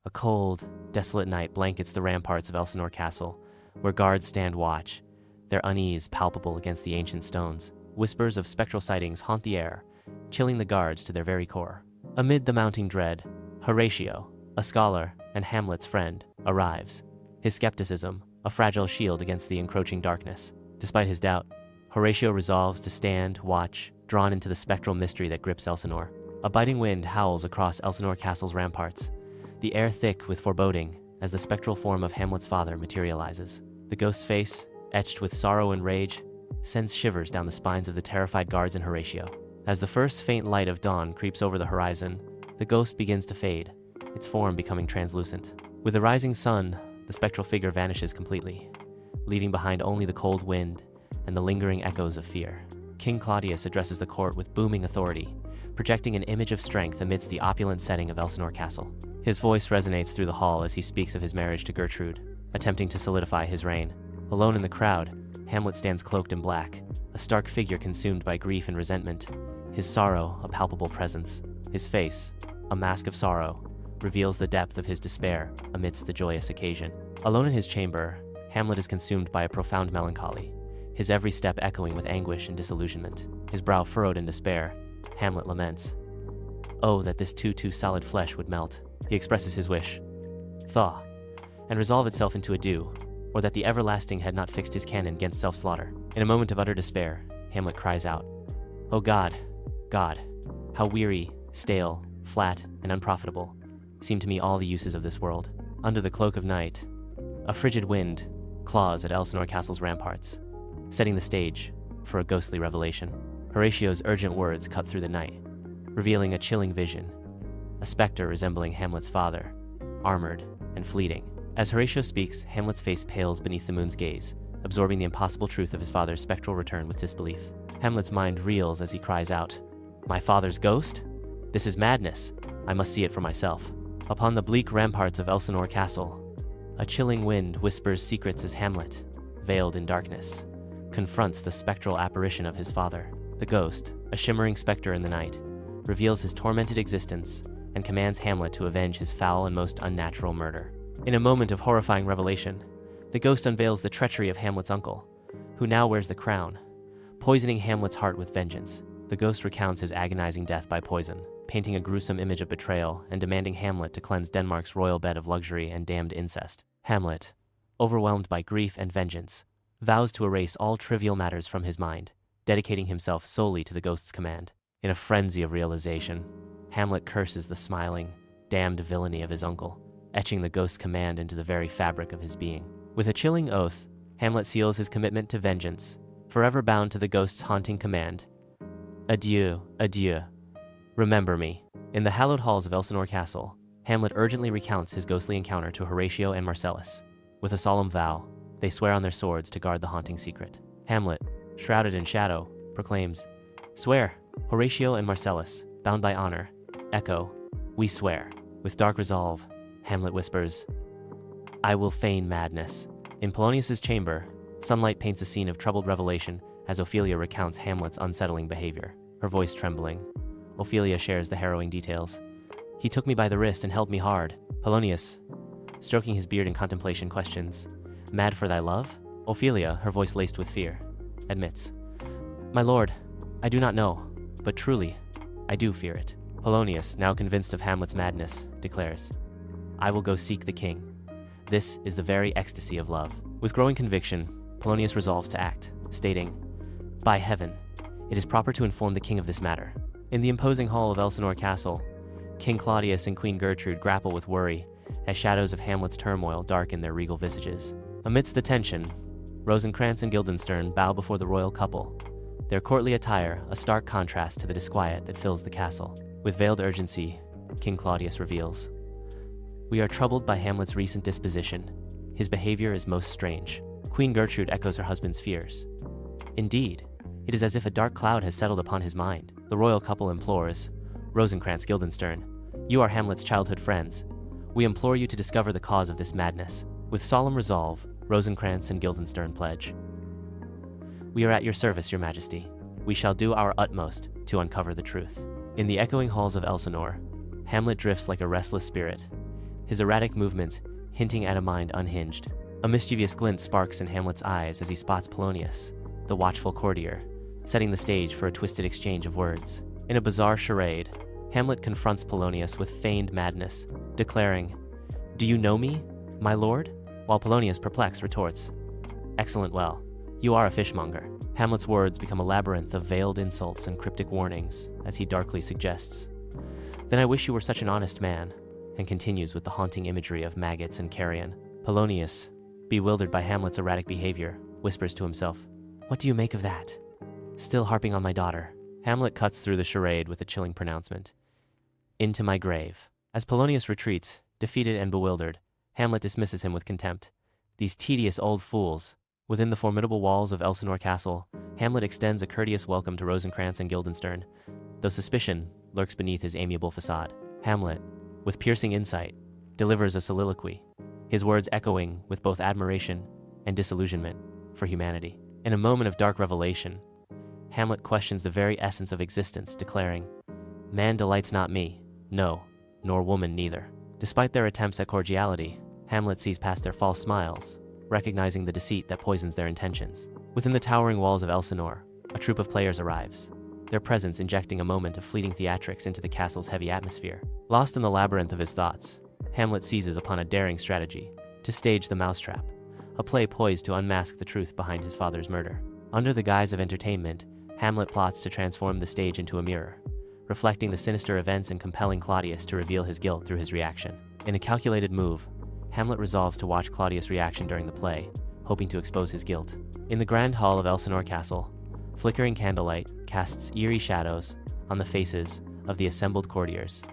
A cold, desolate night blankets the ramparts of Elsinore Castle, where guards stand watch, their unease palpable against the ancient stones. Whispers of spectral sightings haunt the air, chilling the guards to their very core. Amid the mounting dread, Horatio, a scholar and Hamlet's friend, arrives. His skepticism, a fragile shield against the encroaching darkness. Despite his doubt, Horatio resolves to stand, watch, drawn into the spectral mystery that grips Elsinore. A biting wind howls across Elsinore Castle's ramparts, the air thick with foreboding as the spectral form of Hamlet's father materializes. The ghost's face, etched with sorrow and rage, sends shivers down the spines of the terrified guards and Horatio. As the first faint light of dawn creeps over the horizon, the ghost begins to fade, its form becoming translucent. With the rising sun, the spectral figure vanishes completely, leaving behind only the cold wind and the lingering echoes of fear. King Claudius addresses the court with booming authority, projecting an image of strength amidst the opulent setting of Elsinore Castle. His voice resonates through the hall as he speaks of his marriage to Gertrude, attempting to solidify his reign. Alone in the crowd, Hamlet stands cloaked in black, a stark figure consumed by grief and resentment, his sorrow a palpable presence. His face, a mask of sorrow, reveals the depth of his despair amidst the joyous occasion. Alone in his chamber, Hamlet is consumed by a profound melancholy, his every step echoing with anguish and disillusionment. His brow furrowed in despair, Hamlet laments, "Oh, that this too solid flesh would melt." He expresses his wish, thaw, and resolve itself into a dew, or that the everlasting had not fixed his canon against self-slaughter. In a moment of utter despair, Hamlet cries out, "O God, God, how weary, stale, flat, and unprofitable seem to me all the uses of this world." Under the cloak of night, a frigid wind claws at Elsinore Castle's ramparts, setting the stage for a ghostly revelation. Horatio's urgent words cut through the night, revealing a chilling vision, a specter resembling Hamlet's father, armored and fleeting. As Horatio speaks, Hamlet's face pales beneath the moon's gaze, absorbing the impossible truth of his father's spectral return with disbelief. Hamlet's mind reels as he cries out, "My father's ghost? This is madness. I must see it for myself." Upon the bleak ramparts of Elsinore Castle, a chilling wind whispers secrets as Hamlet, veiled in darkness, confronts the spectral apparition of his father. The ghost, a shimmering specter in the night, reveals his tormented existence and commands Hamlet to avenge his foul and most unnatural murder. In a moment of horrifying revelation, the ghost unveils the treachery of Hamlet's uncle, who now wears the crown, poisoning Hamlet's heart with vengeance. The ghost recounts his agonizing death by poison, painting a gruesome image of betrayal and demanding Hamlet to cleanse Denmark's royal bed of luxury and damned incest. Hamlet, overwhelmed by grief and vengeance, vows to erase all trivial matters from his mind, dedicating himself solely to the ghost's command. In a frenzy of realization, Hamlet curses the smiling, damned villainy of his uncle, etching the ghost's command into the very fabric of his being. With a chilling oath, Hamlet seals his commitment to vengeance, forever bound to the ghost's haunting command. Adieu, adieu. Remember me. In the hallowed halls of Elsinore Castle, Hamlet urgently recounts his ghostly encounter to Horatio and Marcellus. With a solemn vow, they swear on their swords to guard the haunting secret. Hamlet, shrouded in shadow, proclaims, "Swear." Horatio and Marcellus, bound by honor, echo, "We swear." With dark resolve, Hamlet whispers, "I will feign madness." In Polonius's chamber, sunlight paints a scene of troubled revelation as Ophelia recounts Hamlet's unsettling behavior, her voice trembling. Ophelia shares the harrowing details. "He took me by the wrist and held me hard." Polonius, stroking his beard in contemplation, questions, "Mad for thy love?" Ophelia, her voice laced with fear, admits, "My lord, I do not know, but truly, I do fear it." Polonius, now convinced of Hamlet's madness, declares, "I will go seek the king. This is the very ecstasy of love." With growing conviction, Polonius resolves to act, stating, "By heaven, it is proper to inform the king of this matter." In the imposing hall of Elsinore Castle, King Claudius and Queen Gertrude grapple with worry as shadows of Hamlet's turmoil darken their regal visages. Amidst the tension, Rosencrantz and Guildenstern bow before the royal couple, their courtly attire a stark contrast to the disquiet that fills the castle. With veiled urgency, King Claudius reveals, "We are troubled by Hamlet's recent disposition. His behavior is most strange." Queen Gertrude echoes her husband's fears. "Indeed, it is as if a dark cloud has settled upon his mind." The royal couple implores, Rosencrantz, Guildenstern, "You are Hamlet's childhood friends. We implore you to discover the cause of this madness." With solemn resolve, Rosencrantz and Guildenstern pledge, "We are at your service, your majesty. We shall do our utmost to uncover the truth." In the echoing halls of Elsinore, Hamlet drifts like a restless spirit, his erratic movements hinting at a mind unhinged. A mischievous glint sparks in Hamlet's eyes as he spots Polonius, the watchful courtier, setting the stage for a twisted exchange of words. In a bizarre charade, Hamlet confronts Polonius with feigned madness, declaring, "Do you know me, my lord?" While Polonius, perplexed, retorts, "Excellent, well, you are a fishmonger." Hamlet's words become a labyrinth of veiled insults and cryptic warnings as he darkly suggests, "Then I wish you were such an honest man," and continues with the haunting imagery of maggots and carrion. Polonius, bewildered by Hamlet's erratic behavior, whispers to himself, "What do you make of that? Still harping on my daughter." Hamlet cuts through the charade with a chilling pronouncement, "Into my grave." As Polonius retreats, defeated and bewildered, Hamlet dismisses him with contempt. "These tedious old fools." Within the formidable walls of Elsinore Castle, Hamlet extends a courteous welcome to Rosencrantz and Guildenstern, though suspicion lurks beneath his amiable facade. Hamlet, with piercing insight, delivers a soliloquy, his words echoing with both admiration and disillusionment for humanity. In a moment of dark revelation, Hamlet questions the very essence of existence, declaring, "Man delights not me, no, nor woman neither." Despite their attempts at cordiality, Hamlet sees past their false smiles, recognizing the deceit that poisons their intentions. Within the towering walls of Elsinore, a troupe of players arrives, their presence injecting a moment of fleeting theatrics into the castle's heavy atmosphere. Lost in the labyrinth of his thoughts, Hamlet seizes upon a daring strategy to stage the Mousetrap, a play poised to unmask the truth behind his father's murder. Under the guise of entertainment, Hamlet plots to transform the stage into a mirror, reflecting the sinister events and compelling Claudius to reveal his guilt through his reaction. In a calculated move, Hamlet resolves to watch Claudius' reaction during the play, hoping to expose his guilt. In the grand hall of Elsinore Castle, flickering candlelight casts eerie shadows on the faces of the assembled courtiers,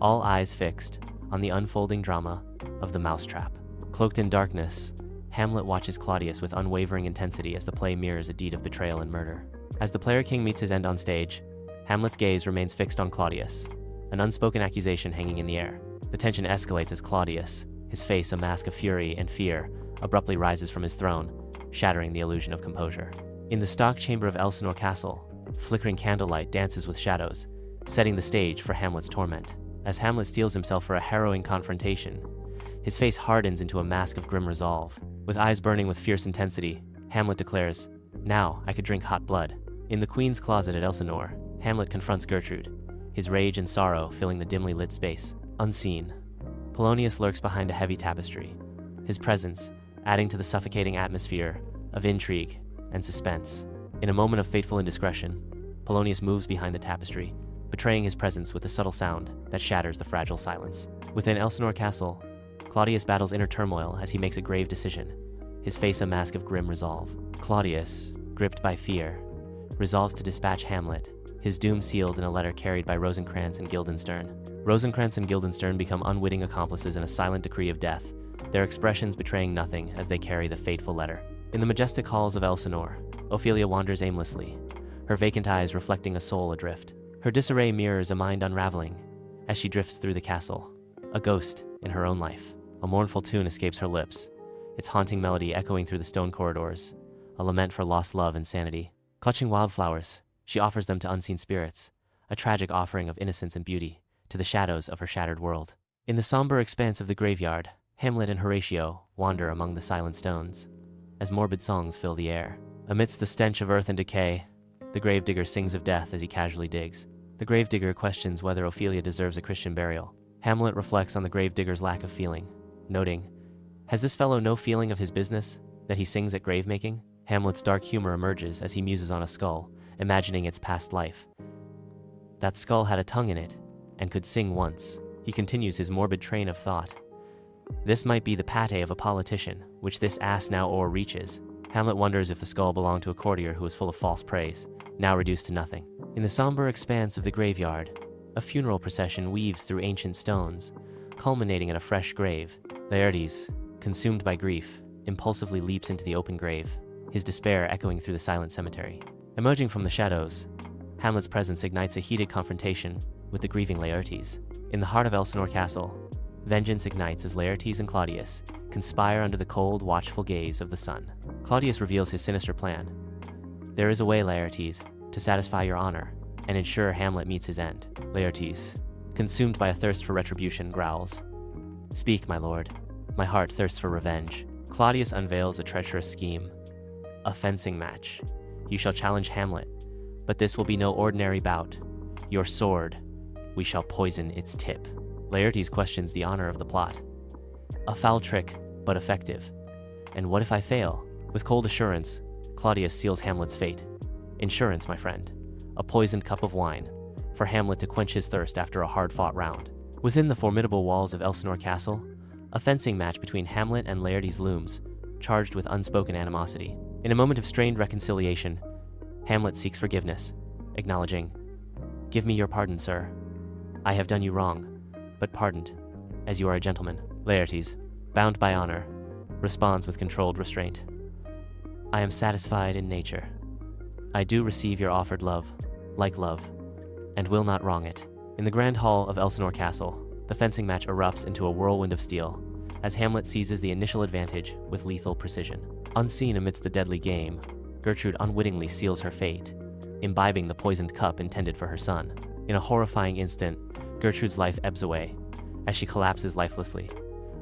all eyes fixed on the unfolding drama of the Mousetrap. Cloaked in darkness, Hamlet watches Claudius with unwavering intensity as the play mirrors a deed of betrayal and murder. As the player king meets his end on stage, Hamlet's gaze remains fixed on Claudius, an unspoken accusation hanging in the air. The tension escalates as Claudius, his face a mask of fury and fear, abruptly rises from his throne, shattering the illusion of composure. In the stock chamber of Elsinore Castle, flickering candlelight dances with shadows, setting the stage for Hamlet's torment. As Hamlet steels himself for a harrowing confrontation, his face hardens into a mask of grim resolve. With eyes burning with fierce intensity, Hamlet declares, "Now I could drink hot blood." In the Queen's closet at Elsinore, Hamlet confronts Gertrude, his rage and sorrow filling the dimly lit space. Unseen, Polonius lurks behind a heavy tapestry, his presence adding to the suffocating atmosphere of intrigue and suspense. In a moment of fateful indiscretion, Polonius moves behind the tapestry, betraying his presence with a subtle sound that shatters the fragile silence. Within Elsinore Castle, Claudius battles inner turmoil as he makes a grave decision, his face a mask of grim resolve. Claudius, gripped by fear, resolves to dispatch Hamlet, his doom sealed in a letter carried by Rosencrantz and Guildenstern. Rosencrantz and Guildenstern become unwitting accomplices in a silent decree of death, their expressions betraying nothing as they carry the fateful letter. In the majestic halls of Elsinore, Ophelia wanders aimlessly, her vacant eyes reflecting a soul adrift. Her disarray mirrors a mind unraveling as she drifts through the castle, a ghost in her own life. A mournful tune escapes her lips, its haunting melody echoing through the stone corridors, a lament for lost love and sanity. Clutching wildflowers, she offers them to unseen spirits, a tragic offering of innocence and beauty to the shadows of her shattered world. In the somber expanse of the graveyard, Hamlet and Horatio wander among the silent stones, as morbid songs fill the air. Amidst the stench of earth and decay, the gravedigger sings of death as he casually digs. The gravedigger questions whether Ophelia deserves a Christian burial. Hamlet reflects on the gravedigger's lack of feeling, noting, "Has this fellow no feeling of his business, that he sings at grave-making?" Hamlet's dark humor emerges as he muses on a skull, imagining its past life. That skull had a tongue in it, and could sing once. He continues his morbid train of thought. This might be the pate of a politician, which this ass now o'erreaches. Hamlet wonders if the skull belonged to a courtier who was full of false praise, now reduced to nothing. In the somber expanse of the graveyard, a funeral procession weaves through ancient stones, culminating in a fresh grave. Laertes, consumed by grief, impulsively leaps into the open grave, his despair echoing through the silent cemetery. Emerging from the shadows, Hamlet's presence ignites a heated confrontation with the grieving Laertes. In the heart of Elsinore Castle, vengeance ignites as Laertes and Claudius conspire under the cold, watchful gaze of the sun. Claudius reveals his sinister plan. "There is a way, Laertes, to satisfy your honor and ensure Hamlet meets his end." Laertes, consumed by a thirst for retribution, growls, Speak, my lord. My heart thirsts for revenge. Claudius unveils a treacherous scheme. A fencing match. You shall challenge Hamlet, but this will be no ordinary bout. Your sword, we shall poison its tip. Laertes questions the honor of the plot. A foul trick, but effective. And what if I fail? With cold assurance, Claudius seals Hamlet's fate. Insurance, my friend. A poisoned cup of wine, for Hamlet to quench his thirst after a hard-fought round. Within the formidable walls of Elsinore Castle, a fencing match between Hamlet and Laertes looms, charged with unspoken animosity. In a moment of strained reconciliation, Hamlet seeks forgiveness, acknowledging, "Give me your pardon, sir. I have done you wrong, but pardoned, as you are a gentleman." Laertes, bound by honor, responds with controlled restraint. "I am satisfied in nature. I do receive your offered love, like love, and will not wrong it." In the grand hall of Elsinore Castle, the fencing match erupts into a whirlwind of steel, as Hamlet seizes the initial advantage with lethal precision. Unseen amidst the deadly game, Gertrude unwittingly seals her fate, imbibing the poisoned cup intended for her son. In a horrifying instant, Gertrude's life ebbs away, as she collapses lifelessly,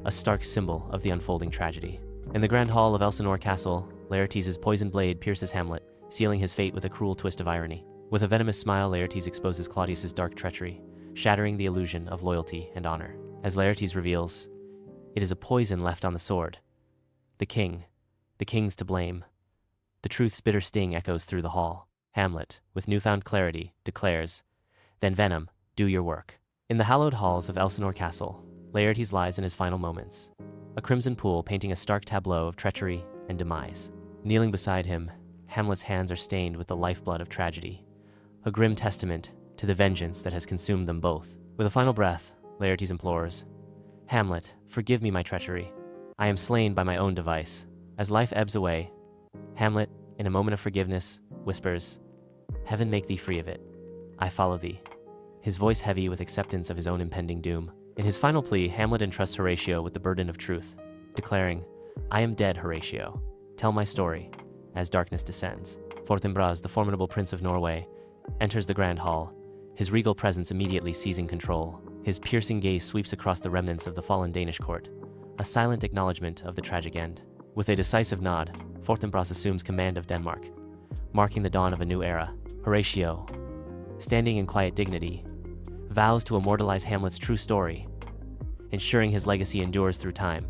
a stark symbol of the unfolding tragedy. In the grand hall of Elsinore Castle, Laertes' poisoned blade pierces Hamlet, sealing his fate with a cruel twist of irony. With a venomous smile, Laertes exposes Claudius' dark treachery, shattering the illusion of loyalty and honor. As Laertes reveals, it is a poison left on the sword. The king's to blame. The truth's bitter sting echoes through the hall. Hamlet, with newfound clarity, declares, "Then venom, do your work." In the hallowed halls of Elsinore Castle, Laertes lies in his final moments, a crimson pool painting a stark tableau of treachery and demise. Kneeling beside him, Hamlet's hands are stained with the lifeblood of tragedy, a grim testament to the vengeance that has consumed them both. With a final breath, Laertes implores, "Hamlet, forgive me my treachery. I am slain by my own device." As life ebbs away, Hamlet, in a moment of forgiveness, whispers, "Heaven make thee free of it. I follow thee," his voice heavy with acceptance of his own impending doom. In his final plea, Hamlet entrusts Horatio with the burden of truth, declaring, "I am dead, Horatio. Tell my story," as darkness descends. Fortinbras, the formidable prince of Norway, enters the grand hall, his regal presence immediately seizing control. His piercing gaze sweeps across the remnants of the fallen Danish court, a silent acknowledgement of the tragic end. With a decisive nod, Fortinbras assumes command of Denmark, marking the dawn of a new era. Horatio, standing in quiet dignity, vows to immortalize Hamlet's true story, ensuring his legacy endures through time.